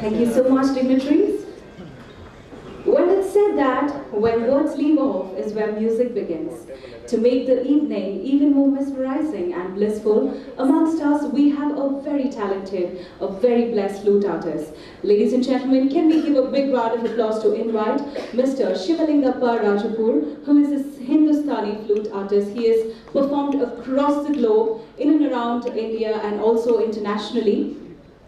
Thank you so much, dignitaries. Well, it's said that when words leave off is where music begins. To make the evening even more mesmerizing and blissful, amongst us we have a very talented, a very blessed flute artist. Ladies and gentlemen, can we give a big round of applause to invite Mr. Shivalingappa Rajapur, who is a Hindustani flute artist. He has performed across the globe, in and around India and also internationally.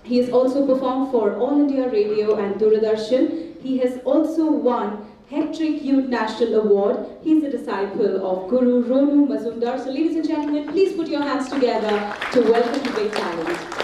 He has also performed for All India Radio and Doordarshan. He has also won Hectric Youth National Award. He is a disciple of Guru Ronu Mazumdar. So ladies and gentlemen, please put your hands together to welcome the big talent.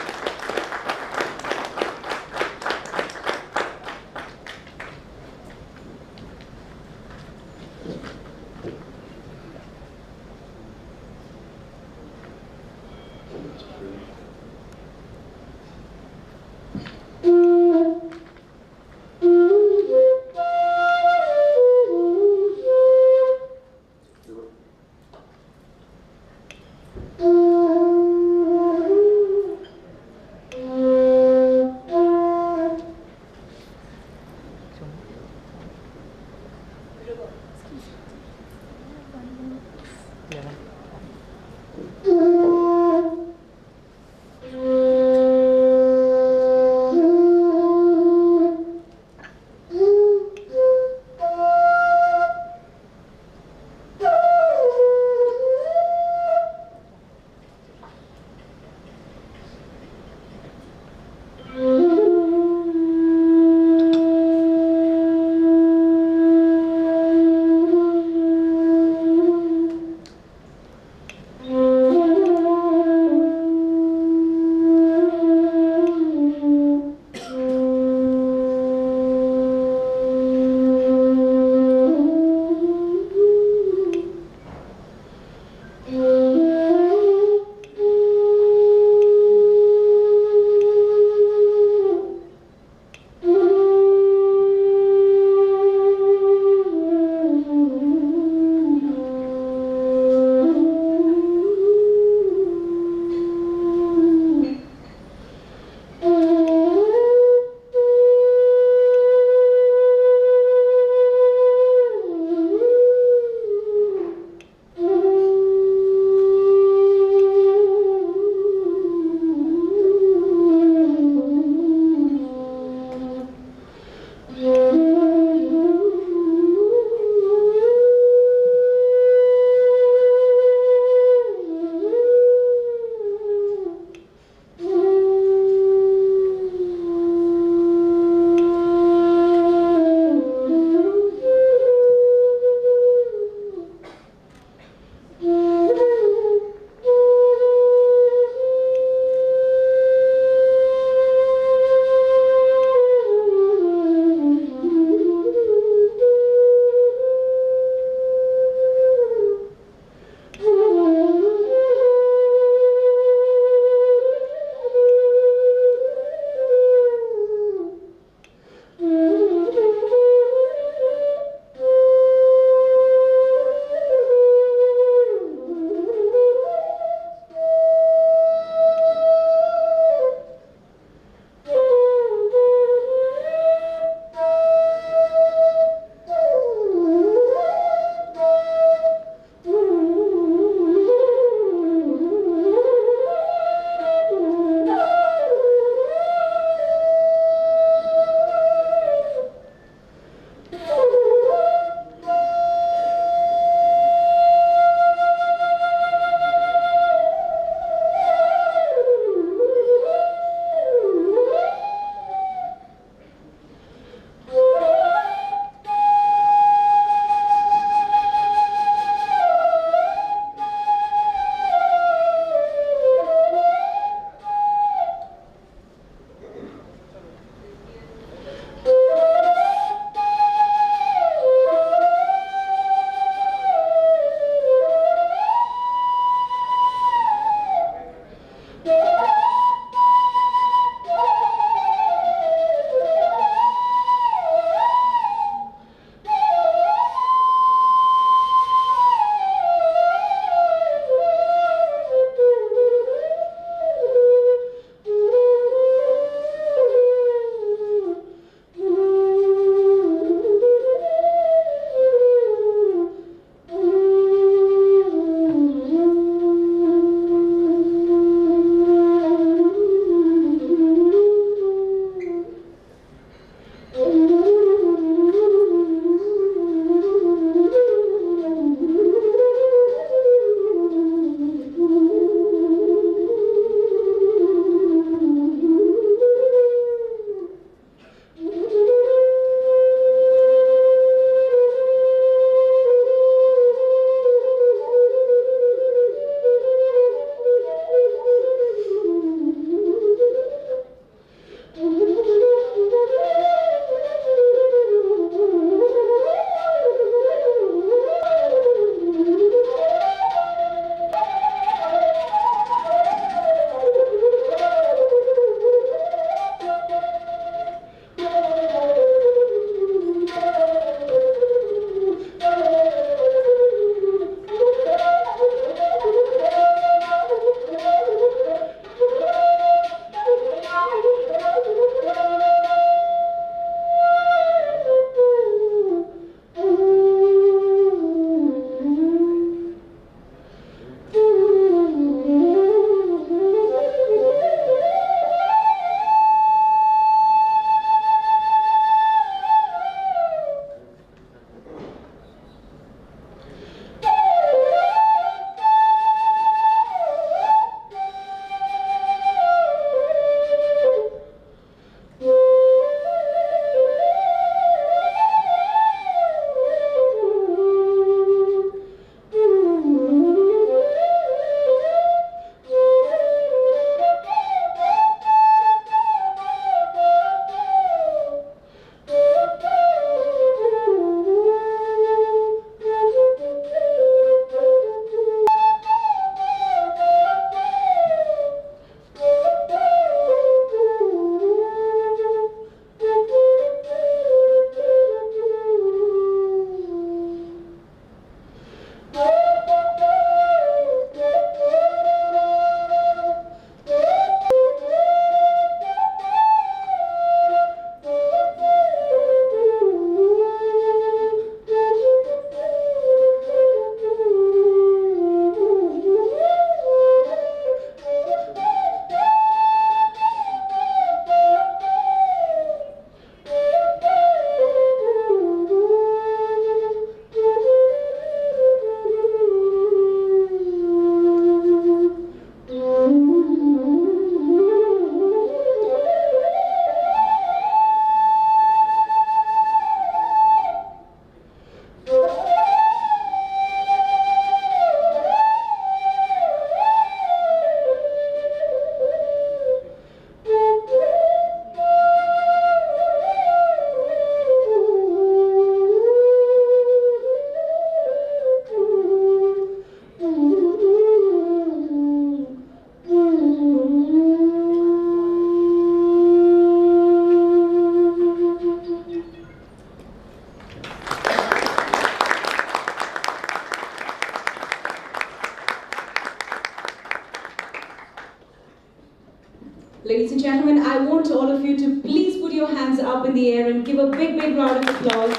gentlemen, I want all of you to please put your hands up in the air and give a big, big round of applause.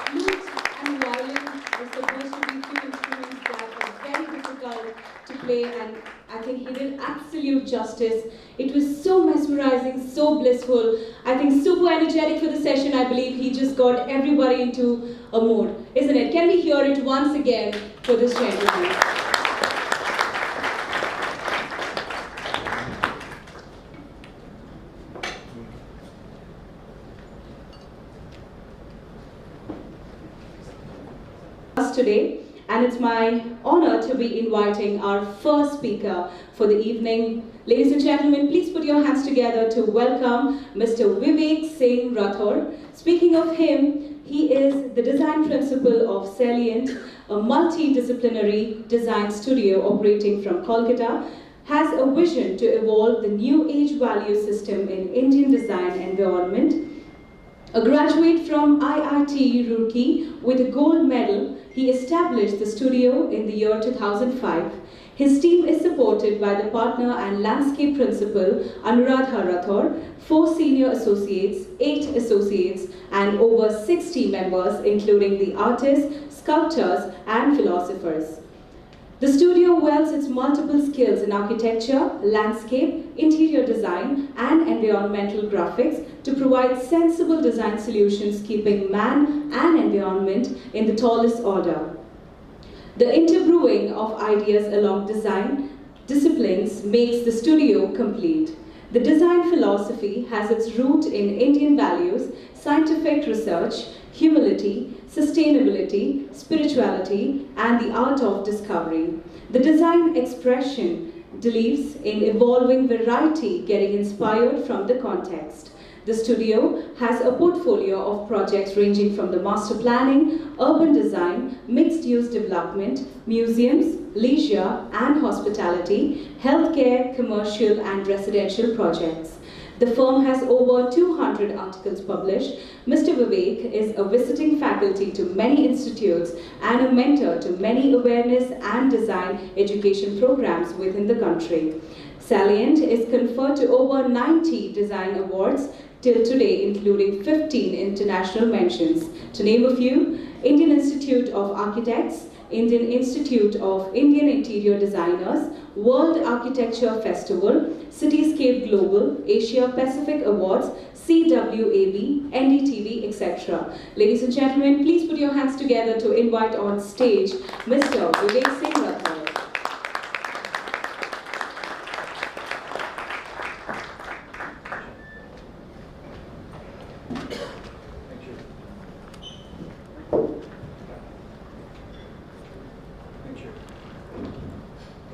Flute and violin is supposed to be two instruments that are very difficult to play, and I think he did absolute justice. It was so mesmerizing, so blissful. I think super energetic for the session. I believe he just got everybody into a mood, isn't it? Can we hear it once again for this gentleman? Today, and it's my honor to be inviting our first speaker for the evening. Ladies and gentlemen, please put your hands together to welcome Mr. Vivek Singh Rathore. Speaking of him, he is the design principal of Salient, a multidisciplinary design studio operating from Kolkata, has a vision to evolve the new age value system in Indian design environment. A graduate from IIT Roorkee with a gold medal, he established the studio in the year 2005. His team is supported by the partner and landscape principal Anuradha Rathore, 4 senior associates, 8 associates, and over 60 members, including the artists, sculptors, and philosophers. The studio wields its multiple skills in architecture, landscape, interior design, and environmental graphics to provide sensible design solutions keeping man and environment in the tallest order. The interbrewing of ideas along design disciplines makes the studio complete. The design philosophy has its root in Indian values, scientific research, humility, sustainability, spirituality, and the art of discovery. The design expression believes in evolving variety, getting inspired from the context. The studio has a portfolio of projects ranging from the master planning, urban design, mixed-use development, museums, leisure and hospitality, healthcare, commercial and residential projects. The firm has over 200 articles published. Mr. Vivek is a visiting faculty to many institutes and a mentor to many awareness and design education programs within the country. Salient is conferred to over 90 design awards till today, including 15 international mentions. To name a few: Indian Institute of Architects, Indian Institute of Indian Interior Designers, World Architecture Festival, Cityscape Global, Asia Pacific Awards, CWAB, NDTV, etc. Ladies and gentlemen, please put your hands together to invite on stage Mr. Vivek Singh Rathore.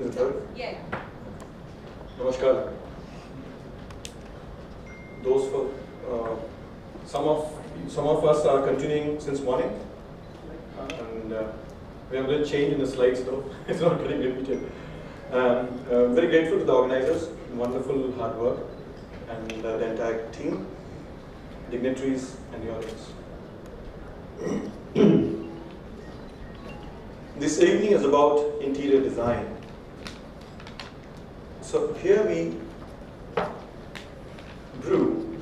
Is it heard? Yeah. Namaskar. Those for some of us are continuing since morning, and we have a little change in the slides though. It's not getting repeated. Very grateful to the organizers, wonderful hard work, and the entire team, dignitaries, and the audience. This evening is about interior design. So here we brew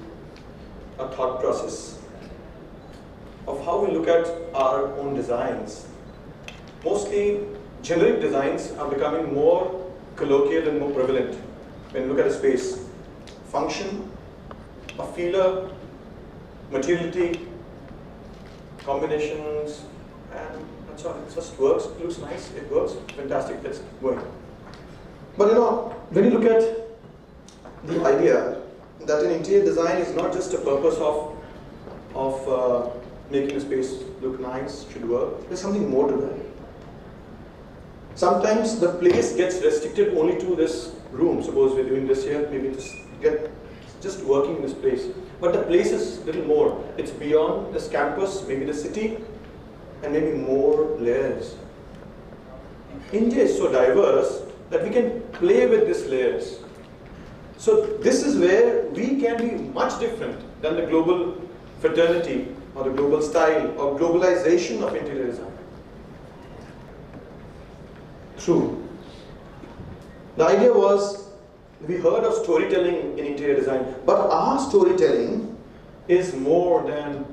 a thought process of how we look at our own designs. Mostly generic designs are becoming more colloquial and more prevalent when you look at a space. Function, a feeler, materiality, combinations, and that's all. It just works, it looks nice, it works, fantastic, let's keep going. But you know, when you look at the idea that an interior design is not just a purpose of making a space look nice, should work, there's something more to that. Sometimes the place gets restricted only to this room. Suppose we're doing this here, maybe just working in this place. But the place is a little more. It's beyond this campus, maybe the city, and maybe more layers. India is so diverse that we can play with these layers. So this is where we can be much different than the global fraternity or the global style or globalization of interior design. True. The idea was we heard of storytelling in interior design, but our storytelling is more than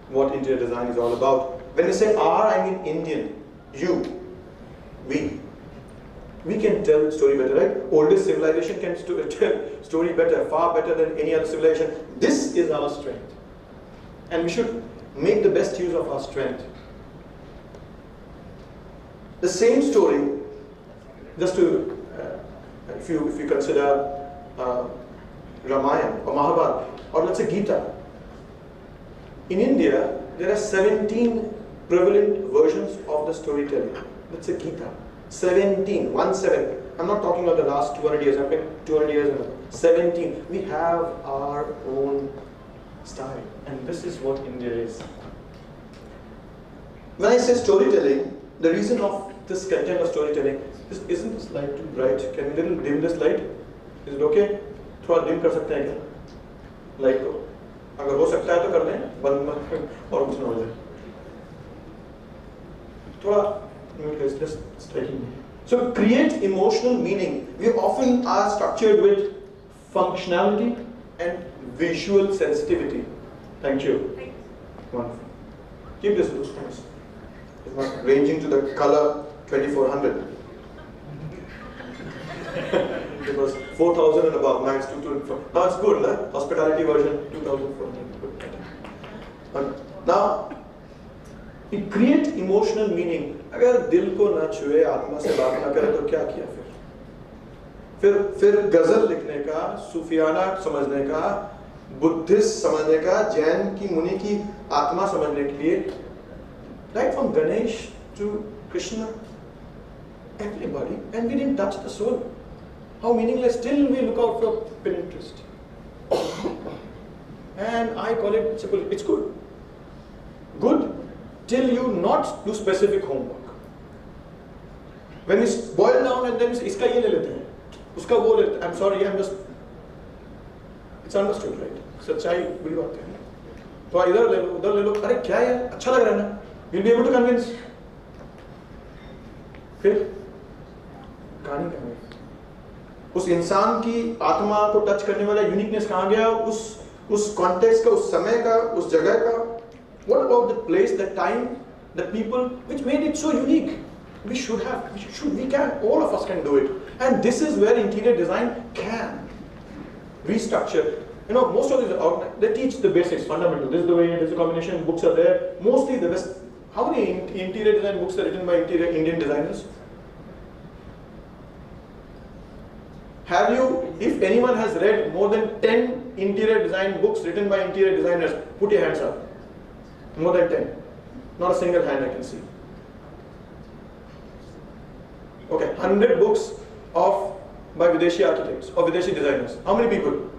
what interior design is all about. When I say our, I mean Indian, you, we. We can tell story better, right? Oldest civilization can tell story better, far better than any other civilization. This is our strength. And we should make the best use of our strength. The same story, just to, if you consider Ramayana or Mahabharata, or let's say Gita. In India, there are 17 prevalent versions of the storytelling. Let's say Gita. 17, 1-7. I'm not talking about the last 200 years, I'm talking 200 years ago. 17. We have our own style. And this is what India is. When I say storytelling, the reason of this content of storytelling, isn't this light too bright? Can we little dim this light? Is it okay? थोड़ा dim कर सकते हैं क्या? Light को. अगर हो सकता है तो कर दें, बंद मत और कुछ ना हो जाए. थोड़ा just striking me. So create emotional meaning. We often are structured with functionality and visual sensitivity. Thank you. Wonderful. Keep this loose, please. It's not ranging to the color 2400. It was 4000 and above. Now it's 2204. Now it's good, huh? Hospitality version 2400. Now, it create emotional meaning. अगर दिल को ना छुए, आत्मा से बात ना करे तो क्या किया फिर गजल लिखने का, सूफियाना समझने का, बुद्धिस्ट समझने का, जैन की मुनि की आत्मा समझने के लिए, right from Ganesh to Krishna, everybody, and we didn't touch the soul. How meaningless. Still we look out for Pinterest, and I call it simple. It's good. Good till you not do specific homework. When it's boiled down and then इसका ये ले लेते हैं, उसका वो लेते हैं. I'm sorry, I'm just. It's understood, right? सच्चाई बुरी बात है. तो इधर ले लो, उधर ले लो. अरे क्या है? अच्छा लग रहा है ना? You'll be able to convince. फिर कहानी कहाँ गई? उस इंसान की आत्मा को टच करने वाला यूनिकनेस कहाँ गया? उस कॉन्टेक्स्ट का, उस समय का, उस जगह का. What about the place, the time, the people, which made it so unique? We should have, we can, all of us can do it. And this is where interior design can restructure. You know, most of these, they teach the basics, fundamental. This is the way, this is the combination, books are there. Mostly the best. How many interior design books are written by Indian designers? Have you, if anyone has read more than 10 interior design books written by interior designers, put your hands up. More than 10. Not a single hand I can see. Okay, 100 books by Videshi architects or Videshi designers. How many people?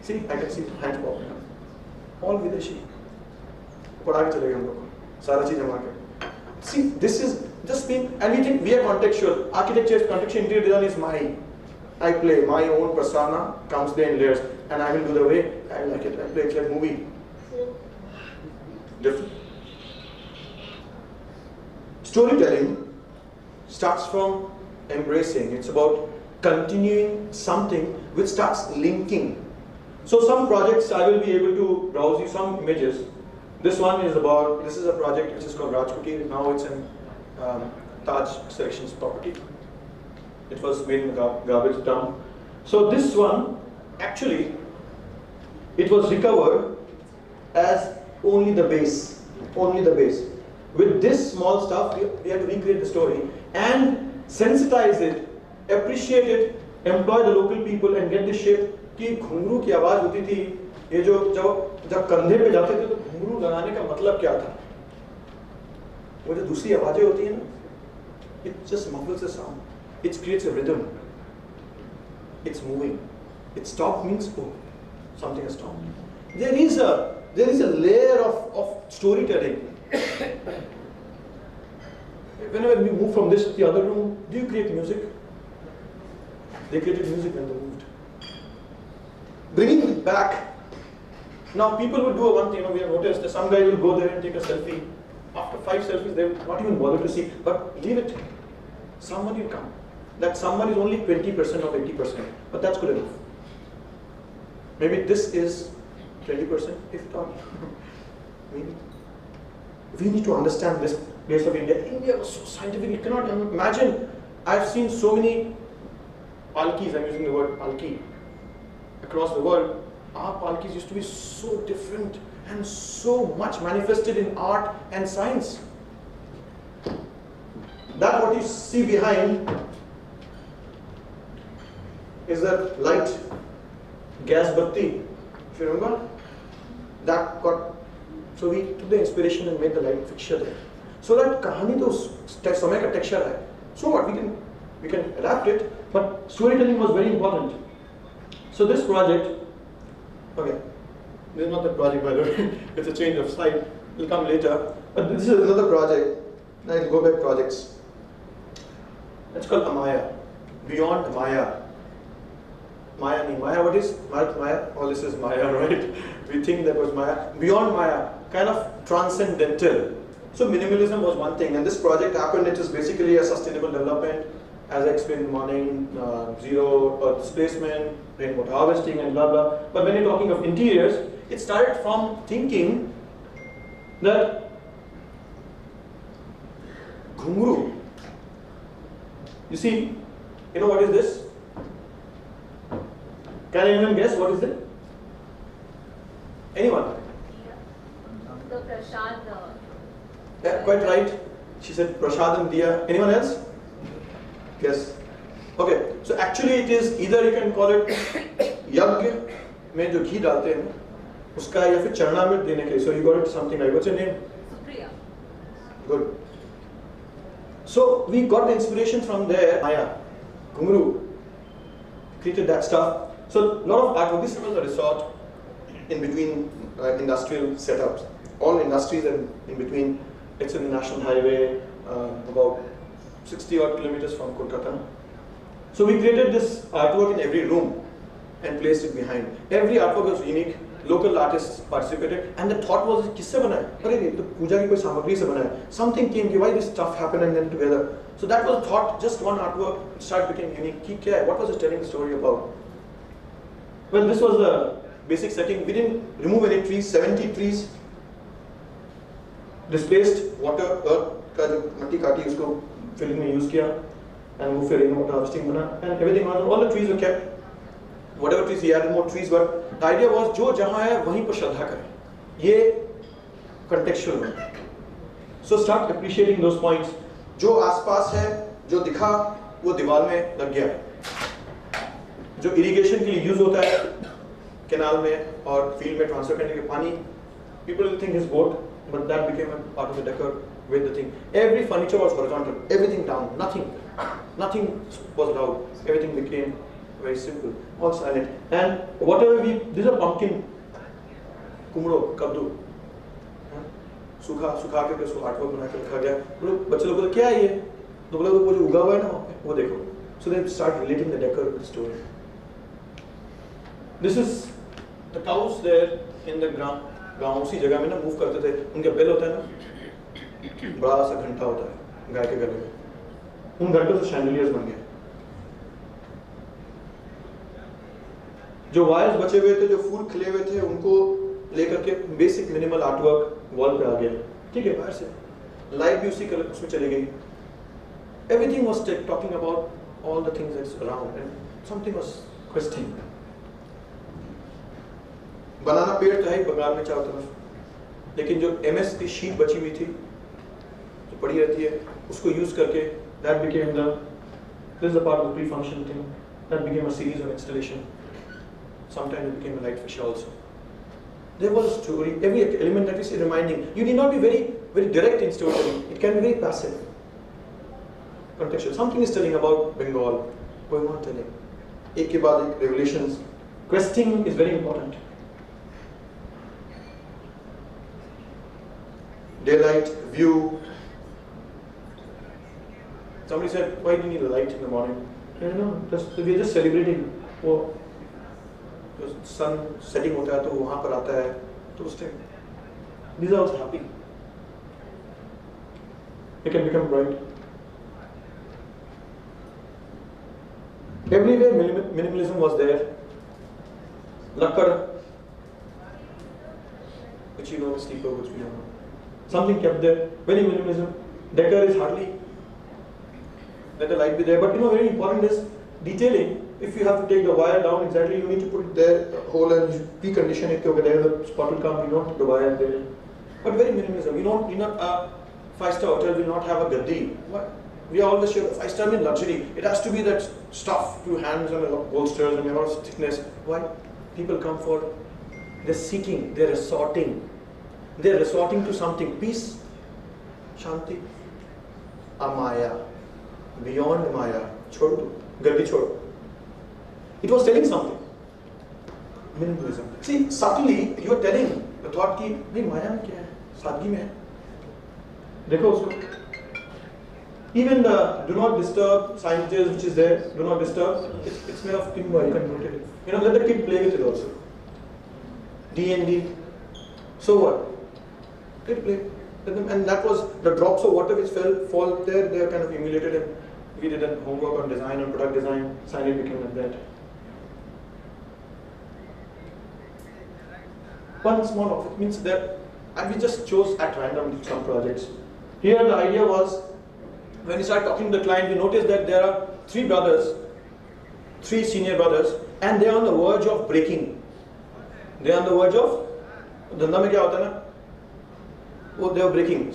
See, I can see hands popping up. All Videshi. See, this is just being, and we think we are contextual. Architecture is contextual, interior design is mine. I play my own persona, comes there in layers, and I will do the way I like it. I play it like movie. Different. Storytelling starts from embracing. It's about continuing something which starts linking. So some projects I will be able to browse you some images. This one is about, this is a project which is called Rajkoti. Now it's in Taj Selections property. It was made in a garbage dump. So this one, actually, it was recovered as only the base. Only the base. With this small stuff, we have to recreate the story and sensitize it, appreciate it, employ the local people and get the shape. कि घुंघरू की आवाज होती थी, ये जब कंधे पे जाते थे तो घुंघरू लगाने का मतलब क्या था? वो जो दूसरी आवाजें होती हैं ना, it just muffles the sound. It creates a rhythm. It's moving. It stopped means oh, something has stopped. There is a layer of storytelling. Whenever we move from this to the other room, do you create music? They created music when they moved. Bringing it back. Now people will do one thing, we have noticed that some guy will go there and take a selfie. After 5 selfies, they will not even bother to see, but leave it. Someone will come. that someone is only 20% or 80%, but that's good enough. Maybe this is 20%, if not. Maybe. We need to understand this place of India. India was so scientific, you cannot imagine. I've seen so many palkis, I'm using the word palki, across the world. Our palkis used to be so different and so much manifested in art and science. That what you see behind is that light, gas batti, if you remember, that got, so we took the inspiration and made the light fixture there. So that kahani to samay ka texture hai. So what, we can adapt it, but storytelling was very important. So this project, okay, this is not the project by the way, it's a change of slide, it will come later, but this is another project. Now I'll go back projects. It's called Amaya, Beyond Maya. Maya nahi, Maya what is? Maya, all this is Maya, right? We think that was Maya. Beyond Maya, kind of transcendental. So minimalism was one thing, and this project happened, it is basically a sustainable development, as I explained in the morning, zero earth displacement, rainwater harvesting and blah blah. But when you're talking of interiors, it started from thinking that Ghungru, you see, you know what is this? Can anyone guess what is it? Anyone? The Prashad. Yeah, quite right. She said Prashadam Diya. Anyone else? Yes. Okay. So actually it is either you can call it Yagya में जो घी डालते हैं उसका या फिर चरणामृत देने के. So you got it something like, what's your name? Supriya. Good. So we got the inspiration from there. Maya, Ghungru, created that stuff. So a lot of artwork. This was a resort in between industrial setups. All industries and in between. It's in the national highway, about 60 odd kilometers from Kolkata. So we created this artwork in every room and placed it behind. Every artwork was unique. Local artists participated, and the thought was, किससे बना है? अरे ये तो पूजा की कोई सामग्री से बना है. Something came, why this stuff happened and then together. So that was the thought. Just one artwork, it started becoming unique. कि क्या है? What was it telling the story about? Well, this was the basic setting. We didn't remove any trees. 70 trees. Displaced water, earth का जो मट्टी काटी उसको filling में use किया, and वो फिर rainwater harvesting बना, and everything was, all the trees were kept. Whatever trees he added more trees, but the idea was जो जहाँ है वहीं पर श्रद्धा करें. ये contextual है. So start appreciating those points. जो आसपास है, जो दिखा, वो दीवार में लग गया. जो irrigation के लिए use होता है, canal में और field में transfer करने के पानी, people will think his boat. But that became a part of the decor with the thing. Every furniture was horizontal, everything down, nothing was loud. Everything became very simple, all silent. And whatever these are pumpkin, kumro, kabdu. सुखा के उसको artwork बना के रखा गया. बच्चे लोगों को क्या है ये? तो बोला वो जो उगा हुआ है ना वहाँ पे, वो देखो. So they start relating the decor with the story. This is the cows there in the ground. गाँव उसी जगह में ना मूव करते थे. उनके बेल होता है ना, बड़ा सा घंटा होता है गाय के गले में. उन घंटों से शैंडलियर्स बन गए. जो वायर्स बचे हुए थे, जो फूल खिले हुए थे, उनको लेकर के बेसिक मिनिमल आर्टवर्क वॉल पे आ गया. ठीक है, बाहर से लाइट भी उसी कलर उसमें चली गई. Everything was talking about all the things that's around, and something was questioning. बनाना पेड़ तो है बंगाल में चारों तरफ, लेकिन जो MS की शीट बची हुई थी, जो पड़ी रहती है, उसको यूज करके that became this is a part of the pre-function thing. That became a series of installation. Sometimes it became a light fixture also. There was a story. Every element that we see reminding. You need not be very direct in storytelling. It can be very passive, contextual. Something is telling about Bengal. Going on telling. एक के बाद एक revelations. Questing is very important. Daylight, view. Somebody said, why do you need a light in the morning? We're just celebrating. वो sun setting होता है तो वहाँ पर आता है तो उस time. These are also happy. They can become bright. Everywhere minimalism was there. Lakkad, which you know, sleeper, which we don't know. Something kept there, very minimalism. Decor is hardly, let the light be there. But you know, very important is detailing. If you have to take the wire down exactly, you need to put it there, the hole, and you precondition it over there, the spot will come, you don't put the wire there. But very minimalism. You know, a 5-star hotel will not have a gaddi. What? We are always sure 5-star means luxury. It has to be that stuff, 2 hands and a lot of bolsters and a lot of thickness. Why? People come for, they're seeking, they're resorting. They're resorting to something. Peace, Shanti, Amaya, beyond Maya. Chodu, gaddi chodu. It was telling something. Minimalism. See, subtly you are telling the thought ki, bhai Maya mein kya hai? Sadgi mein hai. Dekho usko. Even the do not disturb signages which is there, do not disturb, it's made of timber, you can rotate it. You know, let the kid play with it also. D&D. So what? Kid play. And that was the drops of water which fall there, they are kind of emulated, and we did a homework on design, on product design, signage became like that. One small office means that, and we just chose at random some projects. Here the idea was, when we started talking to the client, we noticed that there are 3 brothers, 3 senior brothers, and they are on the verge of breaking. They are on the verge of, dhanda mein kya hota hai na? Oh, they are breaking.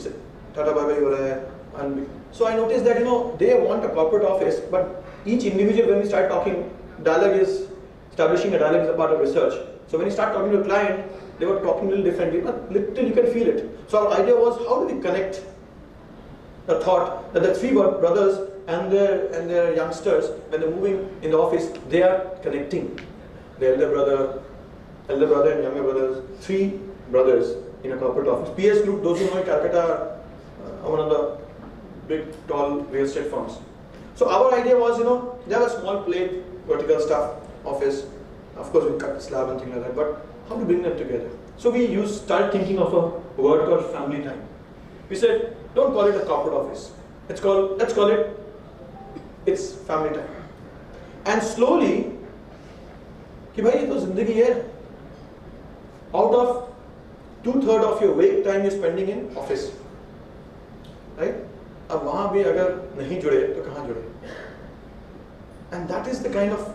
Tata bye bye ho raha hai. And so I noticed that, you know, they want a corporate office, but each individual, when we start talking, establishing a dialogue is a part of research. So when you start talking to a client, they were talking a little differently, but little you can feel it. So our idea was, how do we connect the thought that the 3 brothers and their youngsters, when they're moving in the office, they are connecting. The elder brother and younger brothers, 3 brothers in a corporate office. PS Group, those who know in Calcutta, one of the big, tall real estate firms. So our idea was, you know, they have a small plate, vertical stuff, office. Of course, we cut the slab and things like that, but how to bring them together? So we started thinking of a word called family time. We said, don't call it a corporate office. Let's call it's family time. And slowly, कि भाई ये तो जिंदगी है. Out of 2/3 of your wake time you're spending in office, right? अब वहाँ भी अगर नहीं जुड़े तो कहाँ जुड़े? And that is the kind of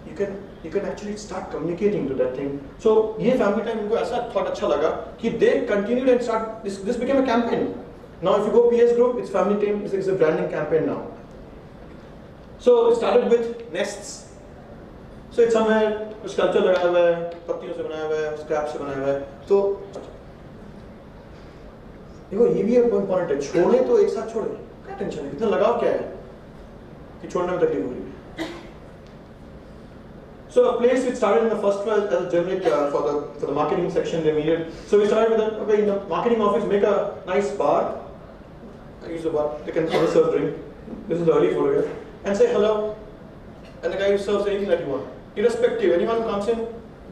you can actually start communicating to that thing. So ये family time उनको ऐसा thought अच्छा लगा कि they continued and start this became a campaign. Now if you go PS Group, it's family time. It's a branding campaign now. So it started with nests. So it's somewhere sculpture लगाया हुआ है, पत्तियों से बनाया हुआ है, scrap से बनाया हुआ है. तो देखो ये भी एक important है. छोड़े तो एक साथ छोड़े. क्या टेंशन है? इतना लगाव क्या है कि छोड़ने में तकलीफ हो रही है? So a place which started in the first one as a generic for the marketing section they needed. So we started with okay, in the marketing office, make a nice bar. I use the bar. They can serve drink. This is the early photo here. And say hello. And the guy who serves anything that you want. Irrespective, anyone who comes in,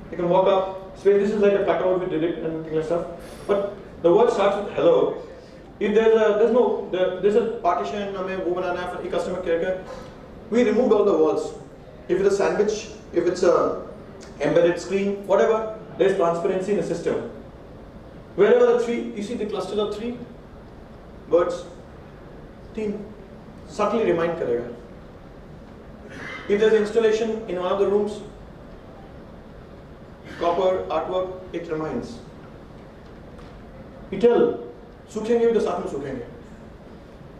they can walk up. So this is like a cutout we did it and things like stuff. But the word starts with hello. If there's a partition, हमें वो बनाना है for customer care. We removed all the walls. If it's a sandwich, if it's a embedded screen, whatever, there's transparency in the system. Wherever the 3, you see the cluster of 3 birds, team subtly remind karega. If there's installation in one of the rooms, copper artwork, it reminds. You tell, सूखेंगे भी तो साथ में सूखेंगे.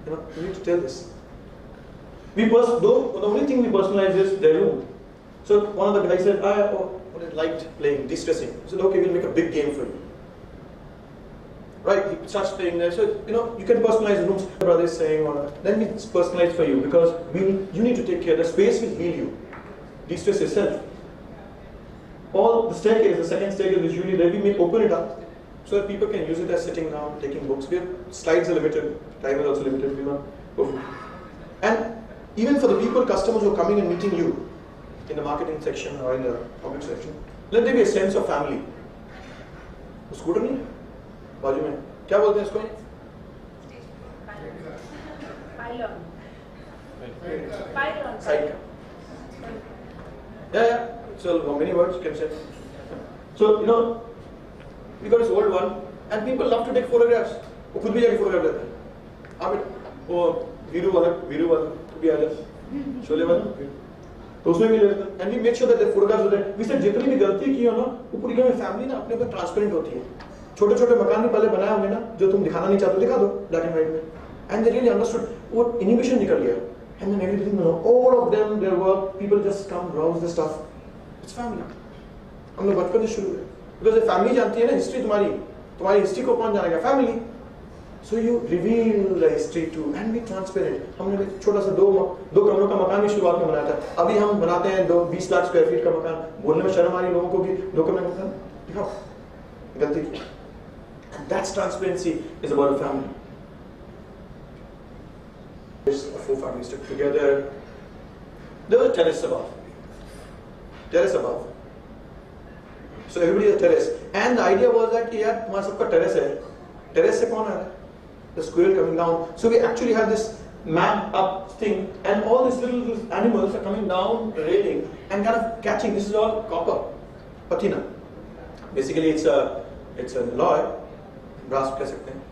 You know, you need to tell this. The only thing we personalize is their room. So one of the guys said, I liked playing, de-stressing. I said, okay, we'll make a big game for you. Right, he starts playing there. So, you know, you can personalize the rooms. The brother is saying, then it's personalized for you because you need to take care. The space will heal you. De-stress yourself. All the staircase, the second staircase is usually there. We may open it up so that people can use it as sitting down, taking books. Slides are limited, time is also limited. And even for the people, customers who are coming and meeting you in the marketing section or in the public section, let there be a sense of family. Scooter नहीं बाजू में क्या बोलते हैं इसको? Side. Yeah. So many words you can say. So you know, we got this old one, and people love to take photographs. वो खुद भी जाके photograph लेते हैं. आप वो वीरू वाला भी आ जाए, शोले वाला. तो उसमें भी लेते हैं. And we make sure that the photographs होते हैं. We said जितनी भी गलती की हो ना, वो पूरी की फैमिली ना अपने ऊपर ट्रांसपेरेंट होती है. छोटे-छोटे मकान भी पहले बनाए होंगे ना, जो तुम दिखाना नहीं चाहते दिखा दो black and white में. And they really understood वो inhibition निकल गया. And then everything, you know, all of them, their work, people just come browse the stuff. It's family. हम लोग बचपन से शुरू हुए. Because the family जानती है ना हिस्ट्री तुम्हारी हिस्ट्री को कौन जानेगा? Family. So you reveal the history too and be transparent. हमने छोटा सा दो कमरों का मकान भी शुरुआत में बनाया था. अभी हम बनाते हैं 20 लाख स्क्वायर फीट का मकान. बोलने में शर्म आ रही लोगों को कि 2 कमरे का मकान दिखाओ. गलती की. That's transparency is about a family. There's 4 families stuck together. There was a terrace above. So everybody has a terrace. And the idea was that यार तुम्हारा सबका terrace है. Terrace से कौन आ रहा है? The squirrel coming down. So we actually have this map up thing, and all these little animals are coming down the railing and kind of catching. This is all copper, patina. Basically, it's a alloy, brass कह सकते हैं.